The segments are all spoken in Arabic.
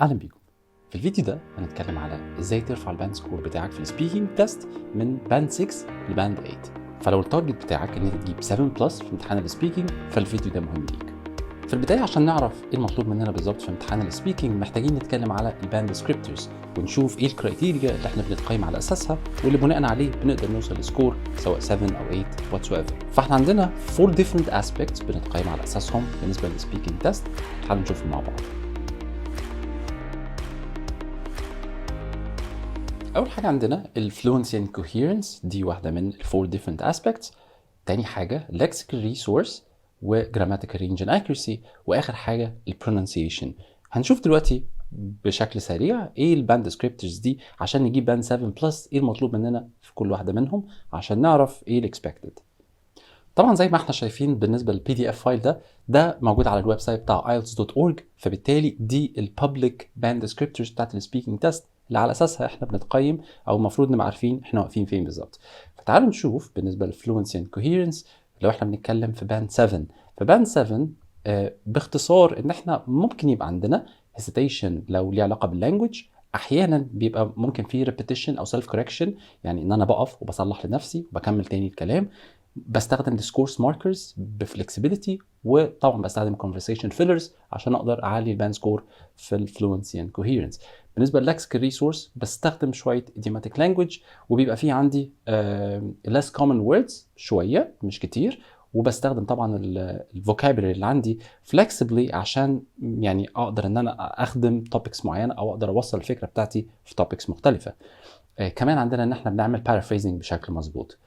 اهلا بيكم. في الفيديو ده هنتكلم على ازاي ترفع الباند سكور بتاعك في السبيكينج تيست من باند 6 لباند 8. فلو التارجت بتاعك ان انت تجيب 7 بلس في امتحان السبيكينج فالفيديو ده مهم ليك. في البدايه عشان نعرف ايه المطلوب مننا بالظبط في امتحان السبيكينج محتاجين نتكلم على الباند descriptors ونشوف ايه الكرايتيريا اللي احنا بنتقيم على اساسها واللي بناء عليه بنقدر نوصل لسكور سواء 7 او 8 whatsoever. فاحنا عندنا 4 different aspects بنتقيم على اساسهم بالنسبه للسبيكينج تيست. تعالوا نشوفهم مع بعض. أول حاجة عندنا الفلوينسي and coherence، دي واحدة من 4 different aspects. تاني حاجة lexical resource و grammatical range and accuracy، وآخر حاجة pronunciation. هنشوف دلوقتي بشكل سريع ايه الباند descriptors دي عشان نجيب باند 7 بلس، ايه المطلوب مننا في كل واحدة منهم عشان نعرف ايه الاكسبكتد. طبعا زي ما احنا شايفين بالنسبه للبي دي اف فايل ده موجود على الويب سايت بتاع IELTS.org، فبالتالي دي الببليك باند ديسكريبتورز بتاعت السبيكينج تيست اللي على اساسها احنا بنتقيم او المفروض نبقى عارفين احنا واقفين فين بالظبط. فتعالوا نشوف بالنسبه للفلوينسي اند كوهيرنس. لو احنا بنتكلم في باند 7، فباند 7 باختصار ان احنا ممكن يبقى عندنا hesitation لو ليه علاقه باللانجوج. احيانا بيبقى ممكن فيه repetition او self correction، يعني ان انا بقف وبصلح لنفسي وبكمل تاني الكلام. بستخدم discourse markers بفلكسبيليتي، وطبعا بستخدم conversation fillers عشان اقدر اعلي الباند سكور في الفلوينسي and coherence. بالنسبه لللكسيكال ريسورس بستخدم شويه idiomatic language، وبيبقى فيه عندي less common words شويه مش كتير، وبستخدم طبعا الفوكابولري اللي عندي flexibly عشان يعني اقدر ان انا اخدم topics معينه او اقدر اوصل الفكره بتاعتي في topics مختلفه. كمان عندنا ان احنا بنعمل paraphrasing بشكل مظبوط.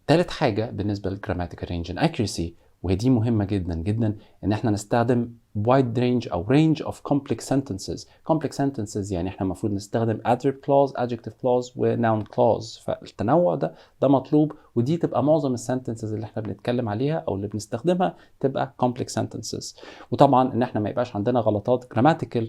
ثالث حاجة بالنسبة للجراماتيكال رينج and accuracy، وهي دي مهمة جدا جدا، ان احنا نستخدم wide range او range of complex sentences. complex sentences يعني احنا المفروض نستخدم adverb clause, adjective clause و noun clause. فالتنوع ده مطلوب، ودي تبقى معظم السنتنسز اللي احنا بنتكلم عليها او اللي بنستخدمها تبقى complex sentences. وطبعا ان احنا ما يبقاش عندنا غلطات grammatical.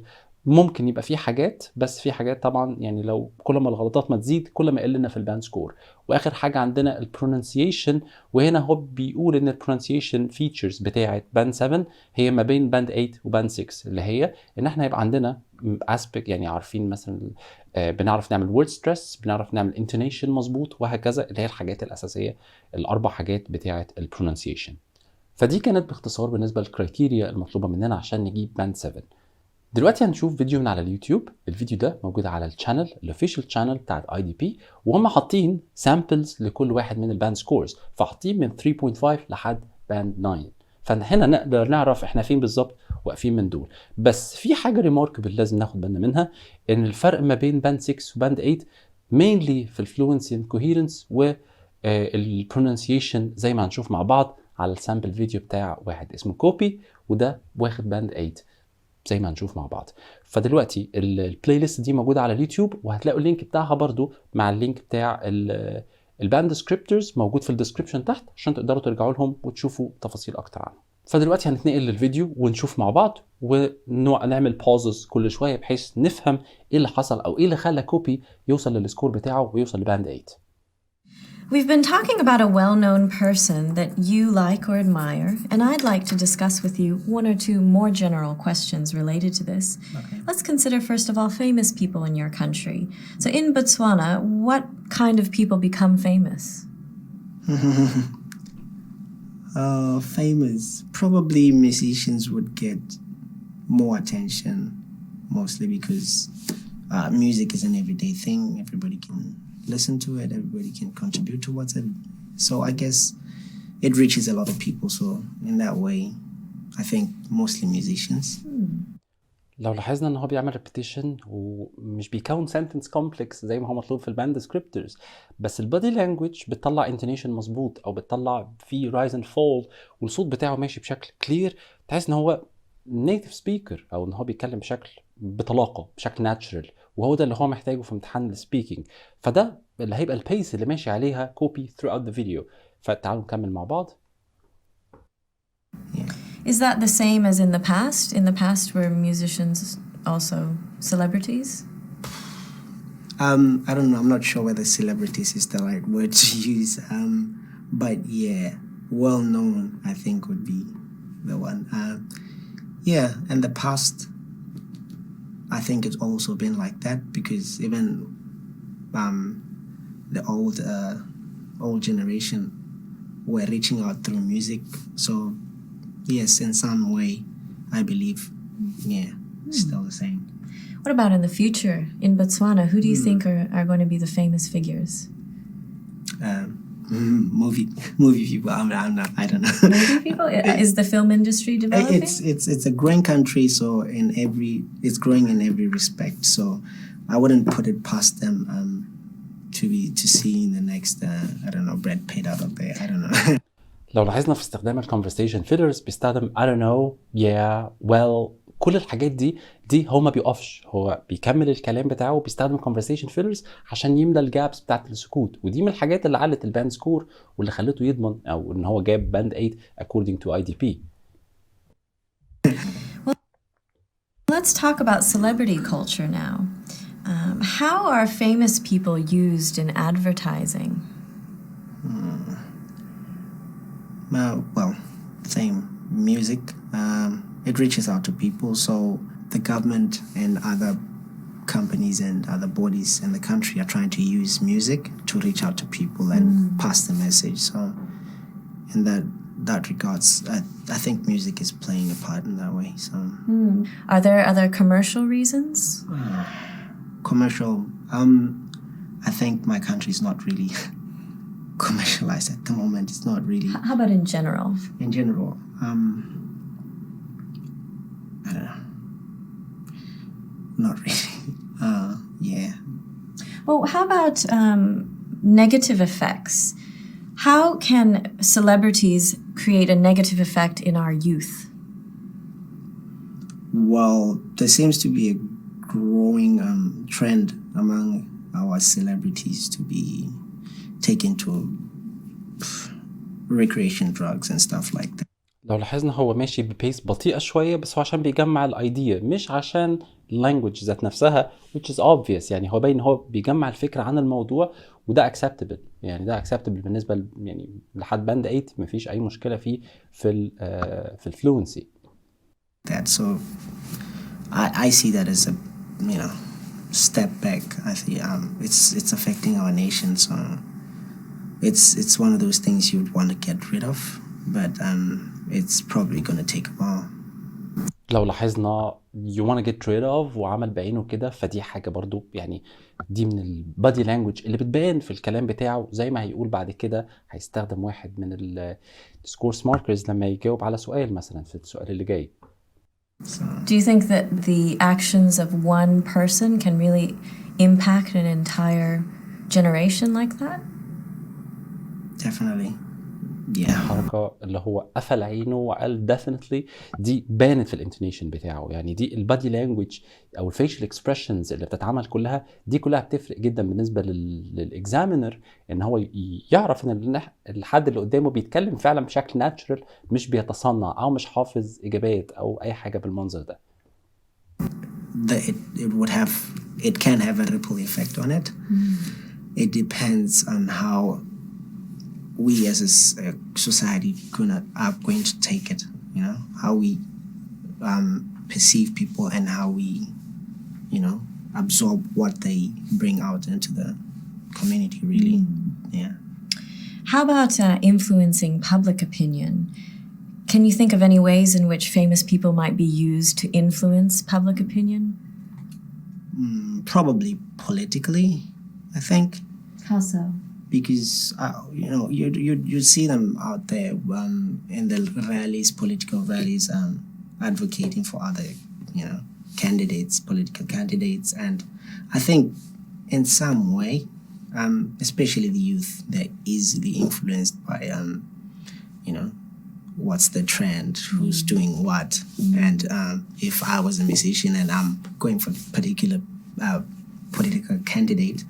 ممكن يبقى في حاجات، بس في حاجات طبعا يعني لو كل ما الغلطات ما تزيد كل ما يقلنا في الباند سكور. واخر حاجه عندنا البرونسيشن، وهنا هو بيقول ان البرونسيشن فيتشرز بتاعه باند 7 هي ما بين باند 8 وباند 6، اللي هي ان احنا يبقى عندنا اسبيكت، يعني عارفين مثلا بنعرف نعمل وورد ستريس، بنعرف نعمل انتونيشن مظبوط، وهكذا، اللي هي الحاجات الاساسيه الاربع حاجات بتاعه البرونسيشن. فدي كانت باختصار بالنسبه للكرايتيريا المطلوبه مننا عشان نجيب باند 7. دلوقتي هنشوف فيديو من على اليوتيوب. الفيديو ده موجود على الشانل الاوفيشال شانل بتاعت IDP، وهم حاطين سامبلز لكل واحد من الباند سكورز، فحاطين من 3.5 لحد باند 9. فهنا نقدر نعرف احنا فين بالظبط واقفين من دول. بس في حاجه ريماركبل لازم ناخد بالنا منها، ان الفرق ما بين باند 6 وباند 8 mainly في الفلوينسي اند كوهيرنس والبرونسيشن، زي ما هنشوف مع بعض على السامبل فيديو بتاع واحد اسمه كوبي، وده واخد باند 8 زي ما هنشوف مع بعض. فدلوقتي البلاي ليست دي موجوده على اليوتيوب، وهتلاقوا اللينك بتاعها برضو مع اللينك بتاع الباند ديسكريبتورز موجود في الديسكريبشن تحت عشان تقدروا ترجعوا لهم وتشوفوا تفاصيل اكتر عنهم. فدلوقتي هنتنقل للفيديو ونشوف مع بعض ونعمل بوزز كل شويه بحيث نفهم ايه اللي حصل او ايه اللي خلى كوبي يوصل للسكور بتاعه ويوصل لباند 8. We've been talking about a well-known person that you like or admire, and I'd like to discuss with you one or two more general questions related to this. Okay. Let's consider, first of all, famous people in your country. So in Botswana, what kind of people become famous? Famous. Probably musicians would get more attention, mostly because music is an everyday thing. Everybody can listen to it, everybody can contribute towards it. So I guess it reaches a lot of people. So in that way, I think mostly musicians. لو لاحظنا ان هو بيعمل ريبيتيشن ومش بيكون سنتنس كومبلكس زي ما هو مطلوب في الباند ديسكريبتورز، بس البادي لانجويج بتطلع انتونيشن مظبوط او بتطلع فيه رايز اند فول، والصوت بتاعه ماشي بشكل كلير، تحس ان هو نيتيف سبيكر او ان هو بيتكلم بشكل بطلاقه بشكل ناتشرال، وهو ده اللي هو محتاجه في امتحان السبيكينج. فده اللي هيبقى البيس اللي ماشي عليها كوبي throughout the video. فتعالوا نكمل مع بعض. Is that the same as in the past? In the past, were musicians also celebrities? I don't know. I'm not sure whether celebrities is the right word to use. But yeah, well known, I think, would be the one. Yeah, in the past, I think it's also been like that because even the old generation were reaching out through music. So yes, in some way, I believe, yeah, still the same. What about in the future in Botswana? Who do you think are going to be the famous figures? Movie people. I don't know. Movie people? Is the film industry developing? It's a growing country, so it's growing in every respect. So I wouldn't put it past them to see in the next I don't know, Brad Pitt out of there. I don't know. لو لاحظنا في استخدام الكونفرسيشن فيلرز بيستخدم I don't know, yeah, well, كل الحاجات دي هو ما بيقفش، هو بيكمل الكلام بتاعه وبيستخدم conversation fillers عشان يملى الجابس بتاعت السكوت، ودي من الحاجات اللي علت الباند سكور واللي خلته يضمن او ان هو جاب باند 8 according to IDP. Well, let's talk about celebrity culture now. How are famous people used in advertising? Well, same music. It reaches out to people, so the government and other companies and other bodies in the country are trying to use music to reach out to people and pass the message. So in that regards, I think music is playing a part in that way. So Are there other commercial reasons? Commercial, I think my country is not really commercialized at the moment. It's not really. How about in general? In general, I don't know. Not really. Yeah. Well, how about negative effects? How can celebrities create a negative effect in our youth? Well, there seems to be a growing trend among our celebrities to be taken to recreation drugs and stuff like that. لو لاحظنا هو ماشي ببيس بطيئة شوية، بس هو عشان بيجمع الايديا مش عشان اللانجوج ذات نفسها which is obvious. يعني هو باين هو بيجمع الفكرة عن الموضوع، وده acceptable. يعني ده acceptable بالنسبة يعني لحد باند 8 مفيش أي مشكلة فيه في الفلوينسي. So I see that as a step back. I think it's affecting our nation. So it's one of those things you'd want to get rid of, but it's probably going to take a while. لو لاحظنا you want to get rid of وعمل بعينه كده، فدي حاجة برضو يعني دي من البادي لانجوج اللي بتبان في الكلام بتاعه. زي ما هيقول بعد كده هيستخدم واحد من السكور ماركرز لما يجاوب على سؤال مثلا في السؤال اللي جاي. Do you think that the actions of one person can really impact an entire generation like that? Definitely. Yeah. الحركة اللي هو قفل عينه وقال definitely دي بانت في الانتونيشن بتاعه. يعني دي البادي لانجوج او الفيشل اكسبريشنز اللي بتتعمل كلها، دي كلها بتفرق جدا بالنسبة للاكزامينر، ان هو يعرف ان الحد اللي قدامه بيتكلم فعلا بشكل ناتشرال، مش بيتصنع او مش حافظ اجابات او اي حاجة بالمنظر ده. It can have a ripple effect on it. It depends on how we as a society are going to take it, how we perceive people and how we, absorb what they bring out into the community, really. Yeah. How about influencing public opinion? Can you think of any ways in which famous people might be used to influence public opinion? Probably politically, I think. How so? Because you see them out there in the rallies, political rallies, advocating for other candidates, political candidates, and I think in some way, especially the youth, they're easily influenced by what's the trend, who's doing what, and if I was a musician and I'm going for a particular political candidate,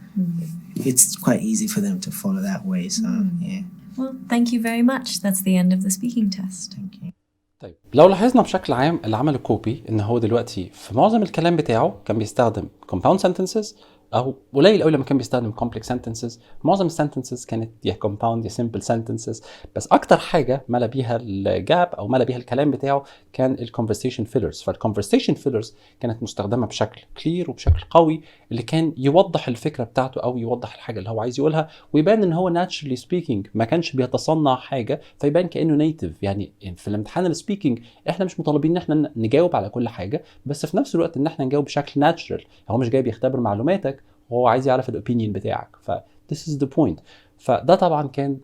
it's quite easy for them to follow that way. So yeah. Well, thank you very much. That's the end of the speaking test. Thank you. طيب لو لاحظنا بشكل عام اللي عمله كوبي ان هو دلوقتي في معظم الكلام بتاعه كان بيستخدم compound sentences او قليل قوي لما كان بيستخدم complex sentences. معظم السنتنسز كانت يا compound يا simple sentences، بس اكتر حاجه ملى بيها الجاب او ملى بيها الكلام بتاعه كان الconversation fillers. فالconversation fillers كانت مستخدمه بشكل كلير وبشكل قوي، اللي كان يوضح الفكره بتاعته او يوضح الحاجه اللي هو عايز يقولها، ويبان ان هو naturally speaking، ما كانش بيتصنع حاجه فيبان كانه native. يعني في الامتحان السبيكينج احنا مش مطالبين ان احنا نجاوب على كل حاجه، بس في نفس الوقت ان احنا نجاوب بشكل ناتشرال. هو مش جاي بيختبر معلوماتك، هو عايز يعرف الاوبينيون بتاعك. ف this is the point. فده طبعا كان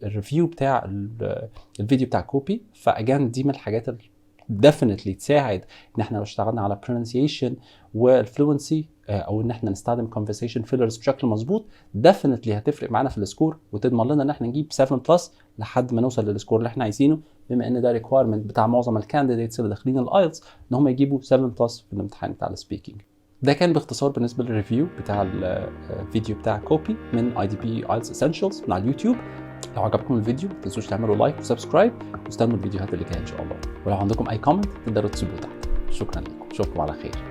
الريفيو بتاع الفيديو بتاع كوبي. فاجان دي من الحاجات اللي definitely تساعد ان احنا لو اشتغلنا على pronunciation والفلوينسي، او ان احنا نستخدم conversation fillers بشكل مظبوط، definitely هتفرق معانا في السكور وتضمن لنا ان احنا نجيب 7 بلس لحد ما نوصل للسكور اللي احنا عايزينه، بما ان ده requirement بتاع معظم الكانديديتس اللي داخلين الايلتس ان هم يجيبوا 7 بلس في الامتحان بتاع السبيكينج. ده كان باختصار بالنسبه للريفيو بتاع الفيديو بتاع كوبي من IDP IELTS Essentials من على اليوتيوب. لو عجبكم الفيديو ما تنسوش تعملوا لايك وسبسكرايب، واستنوا الفيديوهات اللي جايه ان شاء الله. ولو عندكم اي كومنت تقدروا تسيبوه تحت. شكرا لكم، اشوفكم على خير.